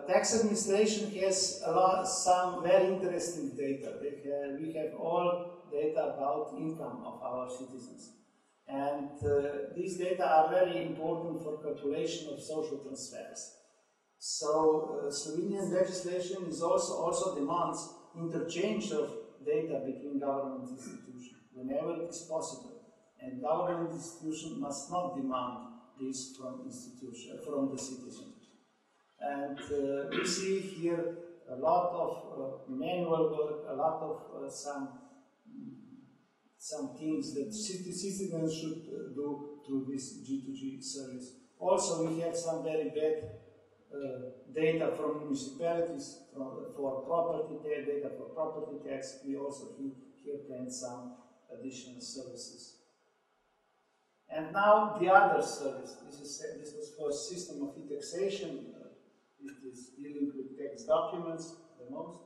Tax administration has some very interesting data. We have all data about income of our citizens. And these data are very important for calculation of social transfers. So Slovenian legislation is also demands interchange of data between government institutions whenever it is possible. And government institution must not demand this from the citizen. And we see here a lot of manual work, a lot of some things that citizens should do through this G2G service. Also, we have some very bad data from municipalities for property tax, data for property tax. We also here plan some additional services. And now the other service. This was for system of e-taxation. It is dealing with tax documents the most.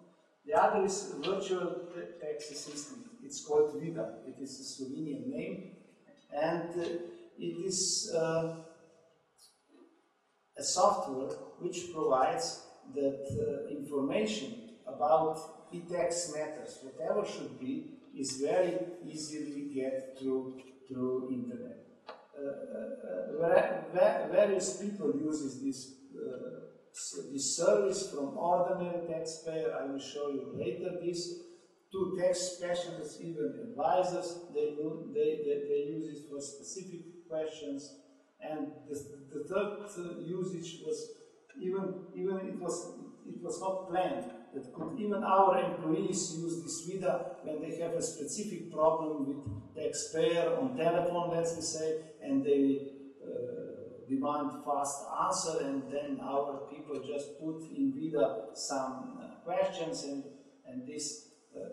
The other is virtual tax assistant. It's called VIDA. It is a Slovenian name, and it is a software which provides that information about e-tax matters, whatever should be, is very easily get through internet. Various people uses this service, from ordinary taxpayer, I will show you later this, to tax specialists, even advisors. They use it for specific questions, and the third usage was it was not planned. That could even our employees use this VIDA when they have a specific problem with taxpayer on telephone, let's say, and they demand fast answer, and then our people just put in VIDA some questions, and this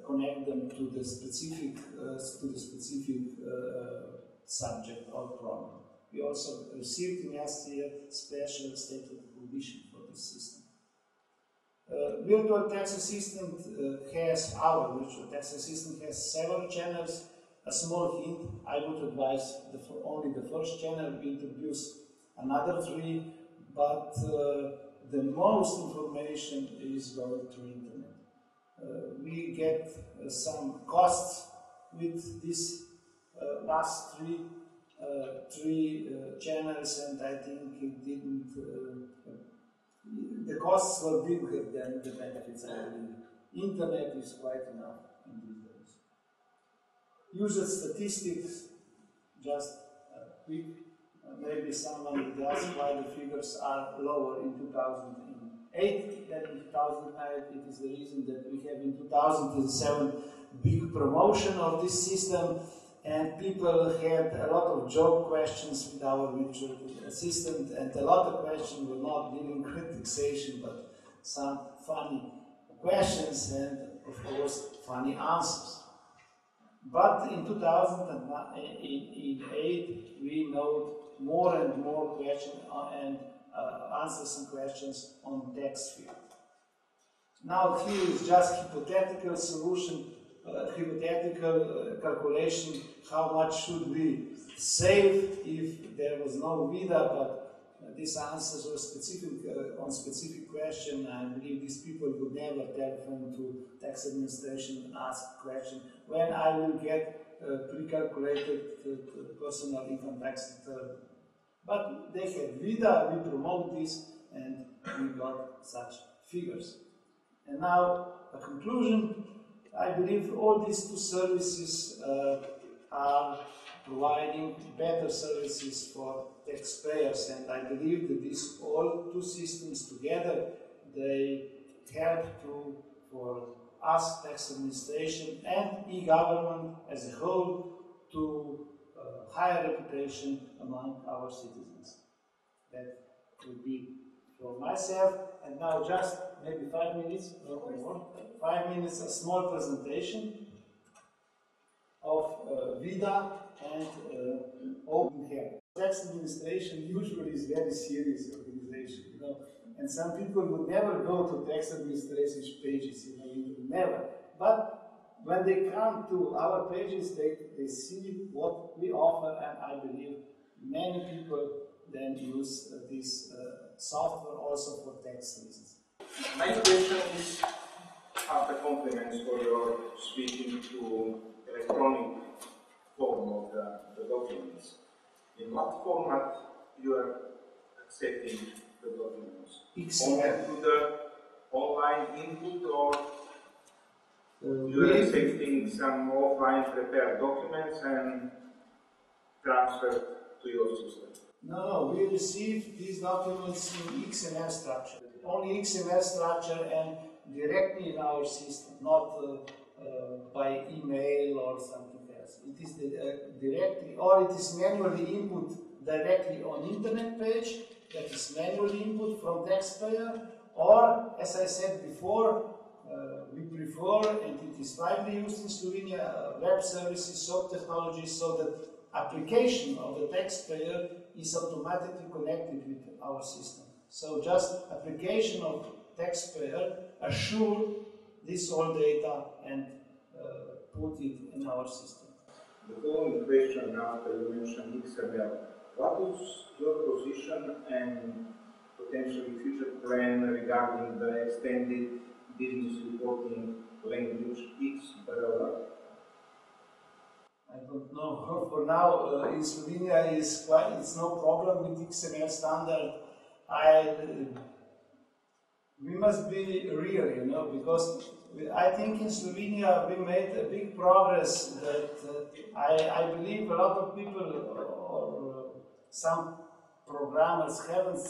connect them to the specific subject or problem. We also received in last year special state recognition for this system. Virtual tax assistant our virtual tax assistant has several channels. A small hint, I would advise only the first channel. We introduce another 3, but the most information is going through internet. We get some costs with these last three channels, and I think it didn't. The costs were bigger than the benefits, I believe. Internet is quite enough in these days. User statistics, just quick. Maybe someone would ask why the figures are lower in 2008 than in 2009. It is the reason that we have in 2007 big promotion of this system, and people had a lot of joke questions with our virtual assistant, and a lot of questions were not dealing with taxation, but some funny questions and, of course, funny answers. But in 2008, we note more and more questions and answers and questions on tax field. Now here is just hypothetical solution, hypothetical calculation, how much should we save if there was no VIDA, but these answers were specific on specific question. I believe these people would never telephone to tax administration and ask question when I will get pre-calculated personal income tax return. But they had VIDA, we promote this, and we got such figures. And now a conclusion. I believe all these 2 services are providing better services for taxpayers, and I believe that these all 2 systems together, they help for us, tax administration, and e-government as a whole to higher reputation among our citizens. That would be for myself, and now just maybe 5 minutes, no more. 5 minutes, a small presentation of VIDA and Open Hair. Tax administration usually is very serious organization, you know, and some people would never go to tax administration pages, you know, never. But when they come to our pages, they see what we offer, and I believe many people then use this software also for tax reasons. My question is after compliments for your switching to electronic form of the documents. In what format you are accepting the documents? XML. To the online input, or you are accepting some offline prepared documents and transferred to your system? No, we receive these documents in XML structure. Only XML structure and directly in our system, not by email or something else. It is directly, or it is manually input directly on internet page, that is manually input from taxpayer, or as I said before, we prefer, and it is widely used in Slovenia, web services, SOAP technology, so that application of the taxpayer is automatically connected with our system. So just application of taxpayer assure this all data and put it in our system. The following question after you mentioned XML. What is your position and potentially future plan regarding the extended business reporting language XBRL? I don't know. For now, in Slovenia, it's no problem with XML standard. We must be real, you know, because I think in Slovenia we made a big progress that I believe a lot of people or some programmers haven't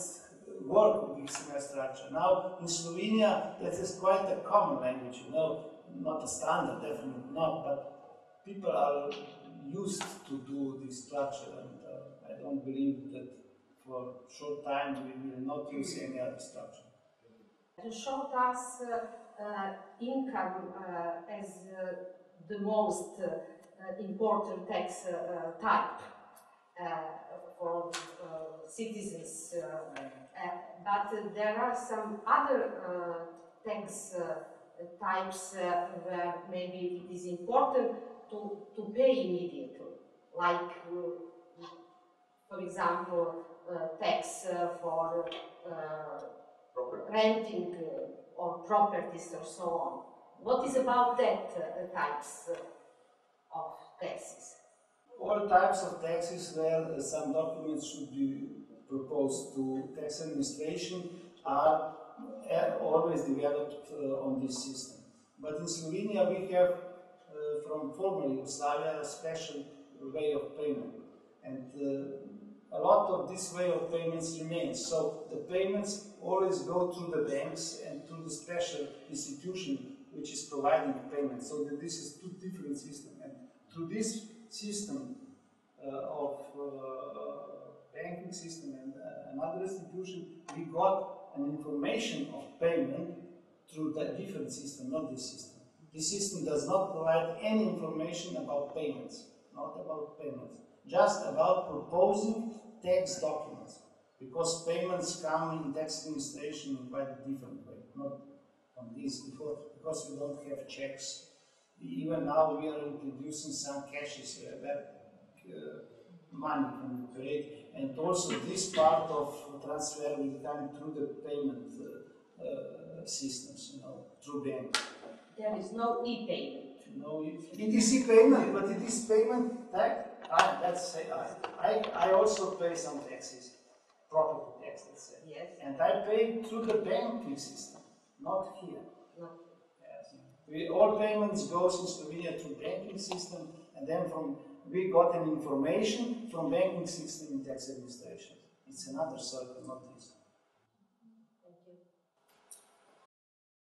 worked with XML structure. Now in Slovenia that is quite a common language, you know, not a standard, definitely not, but people are used to do this structure, and I don't believe that for a short time we will not use any other structure. You showed us income as the most important tax type for citizens, but there are some other tax types where maybe it is important to pay immediately, like, for example, tax for renting or properties or so on. What is about that types of taxes? All types of taxes where some documents should be proposed to tax administration are always developed on this system. But in Slovenia we have from former Yugoslavia a special way of payment, and a lot of this way of payments remains. So the payments always go through the banks and through the special institution which is providing the payment. So that this is two different systems. And through this system of banking system and another institution, we got an information of payment through the different system, not this system. This system does not provide any information about payments, not about payments, just about proposing tax documents, because payments come in tax administration in quite a different way, not on this before, because we don't have checks. Even now we are introducing some cashes where money can be paid, and also this part of transfer will come through the payment systems, you know, through bank. There is no e-payment. No, it is e-payment, but it is payment tax. I also pay some taxes, property tax, let's say. Yes. And I pay through the banking system, not here. No. Yes. All payments goes in Slovenia through banking system, and then we got an information from banking system in tax administration. It's another circle, not this.